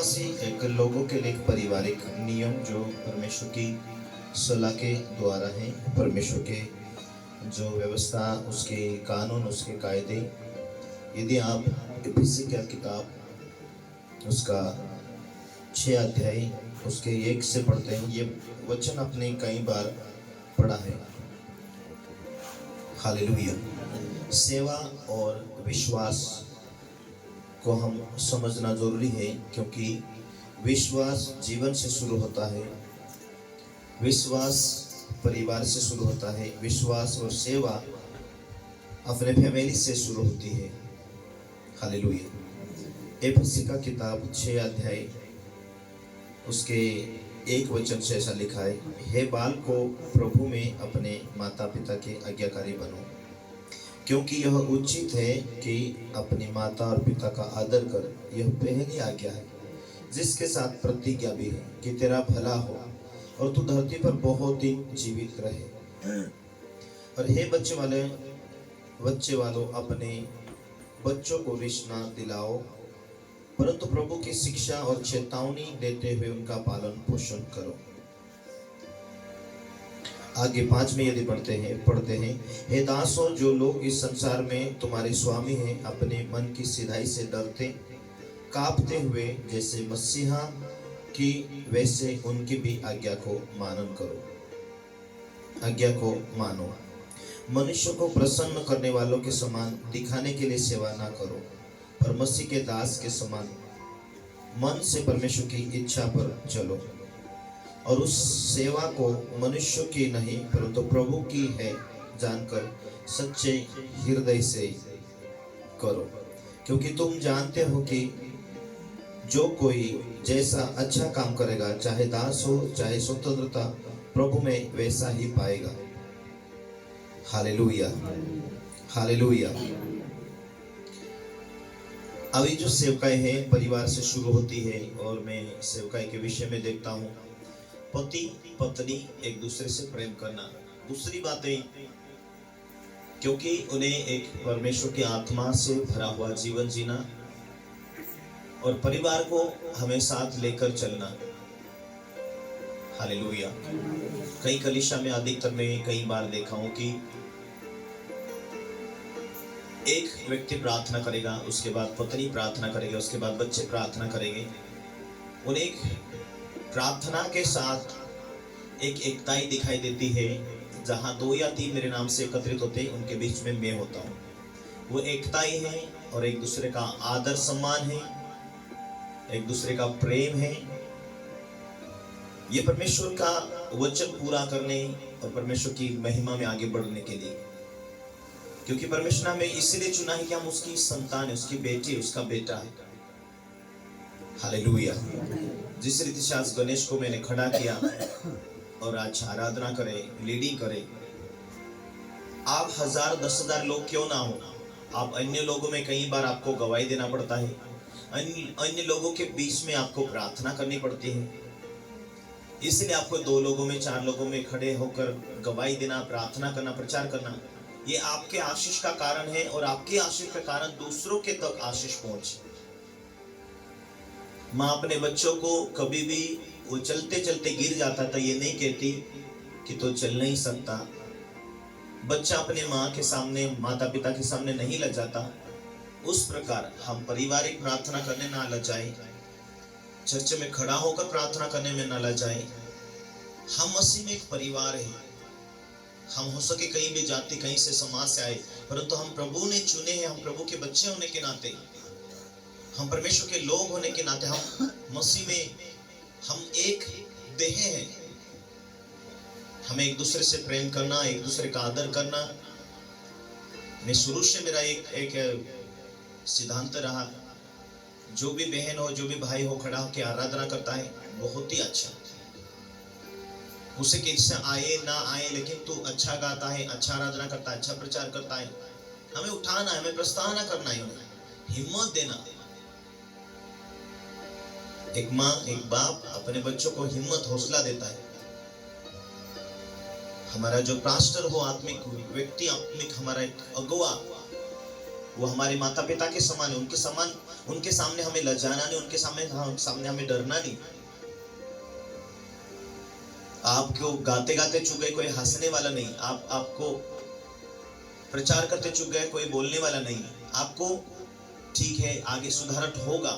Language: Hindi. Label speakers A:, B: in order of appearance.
A: मसीह एक लोगों के लिए एक पारिवारिक नियम जो परमेश्वर की सलाह के द्वारा है, परमेश्वर के जो व्यवस्था, उसके कानून, उसके कायदे। यदि आप इफिसी की किताब उसका 6 अध्याय उसके 1 से पढ़ते हैं, ये वचन आपने कई बार पढ़ा है। हालेलुया। सेवा और विश्वास को हम समझना जरूरी है, क्योंकि विश्वास जीवन से शुरू होता है, विश्वास परिवार से शुरू होता है, विश्वास और सेवा अपने फैमिली से शुरू होती है। हालेलुया। इफिसी का किताब 6 अध्याय उसके 1 वचन से ऐसा लिखा है, हे बाल को प्रभु में अपने माता पिता के आज्ञाकारी बनो, क्योंकि यह उचित है कि अपनी माता और पिता का आदर कर। यह पहली आज्ञा है, जिसके साथ प्रतिज्ञा भी है कि तेरा भला हो और तू धरती पर बहुत दिन जीवित रहे। और हे बच्चे वालों, अपने बच्चों को रिश्त न दिलाओ, परंतु प्रभु की शिक्षा और चेतावनी देते हुए उनका पालन पोषण करो। आगे 5 में यदि पढ़ते हैं, हे दासों, जो लोग इस संसार में तुम्हारे स्वामी हैं, अपने मन की सिधाई से डरते कांपते हुए जैसे मसीहा की, वैसे उनकी भी आज्ञा को मानन करो। आज्ञा को मानो। मनुष्य को प्रसन्न करने वालों के समान दिखाने के लिए सेवा ना करो, पर मसीह के दास के समान मन से परमेश्वर की इच्छा पर चलो, और उस सेवा को मनुष्य की नहीं परंतु प्रभु की है जानकर सच्चे हृदय से करो, क्योंकि तुम जानते हो कि जो कोई जैसा अच्छा काम करेगा, चाहे दास हो चाहे स्वतंत्रता, प्रभु में वैसा ही पाएगा। Hallelujah, hallelujah. अभी जो सेवकाई है परिवार से शुरू होती है, और मैं सेवकाई के विषय में देखता हूँ पति पत्नी एक दूसरे से प्रेम करना। दूसरी बात है, क्योंकि उन्हें एक परमेश्वर की आत्मा से भरा हुआ जीवन जीना और परिवार को हमें साथ लेकर चलना। हालेलुया। कई कलीसिया में अधिकतर मैं कई बार देखा हूं कि एक व्यक्ति प्रार्थना करेगा, उसके बाद पत्नी प्रार्थना करेगी, उसके बाद बच्चे प्रार्थना करेंगे। उन्हें एक प्रार्थना के साथ एक एकताई दिखाई देती है। जहां 2 या 3 मेरे नाम से एकत्रित होते हैं, उनके बीच में मैं होता हूँ। वो एकताई है और एक दूसरे का आदर सम्मान है, एक दूसरे का प्रेम है। ये परमेश्वर का वचन पूरा करने और परमेश्वर की महिमा में आगे बढ़ने के लिए, क्योंकि परमेश्वर ने हमें इसलिए चुना है कि हम उसकी संतान है, उसकी बेटी, उसका बेटा है। हालेलुया। जिस रीति से आज गणेश को मैंने खड़ा किया और आज आराधना करे, लीडिंग करे, आप 1000 10,000 लोग क्यों ना हो, आप अन्य लोगों में कई बार आपको गवाही देना पड़ता है, अन्य लोगों के बीच में आपको प्रार्थना करनी पड़ती है। इसलिए आपको 2 लोगों में 4 लोगों में खड़े होकर गवाही देना, प्रार्थना करना, प्रचार करना, ये आपके आशीष का कारण है, और आपके आशीष के कारण दूसरों के तक आशीष पहुंचे। माँ अपने बच्चों को कभी भी वो चलते चलते गिर जाता था, ये नहीं कहती कि तो चल नहीं सकता। बच्चा अपने माँ के सामने, माता पिता के सामने नहीं लजाता। उस प्रकार हम पारिवारिक प्रार्थना करने ना लजाए, चर्च में खड़ा होकर प्रार्थना करने में ना लजाए। हम मसीह में एक परिवार है। हम हो सके कहीं भी जाति, कहीं से समाज से आए, परंतु हम प्रभु ने चुने हैं। हम प्रभु के बच्चे होने के नाते, हम परमेश्वर के लोग होने के नाते, हम मसीह में हम एक देह हैं। हमें एक दूसरे से प्रेम करना, एक दूसरे का आदर करना। मैं शुरू से मेरा एक सिद्धांत रहा, जो भी बहन हो, जो भी भाई हो, खड़ा होकर आराधना करता है, बहुत ही अच्छा। उसे किसी आए ना आए, लेकिन तू अच्छा गाता है, अच्छा आराधना करता है, अच्छा प्रचार करता है, हमें उठाना है, हमें प्रस्तावना करना है, हिम्मत देना। एक माँ, एक बाप अपने बच्चों को हिम्मत, हौसला देता है। हमारा जो पास्टर हो, आत्मिक व्यक्ति, आत्मिक हमारा एक अगुवा, वो हमारे माता पिता के समान है, उनके समान, उनके सामने हमें लजाना नहीं, उनके सामने हमें डरना नहीं। आपको गाते गाते चुक गए, कोई हंसने वाला नहीं। आपको प्रचार करते चुक गए, कोई बोलने वाला नहीं। आपको ठीक है, आगे सुधार होगा,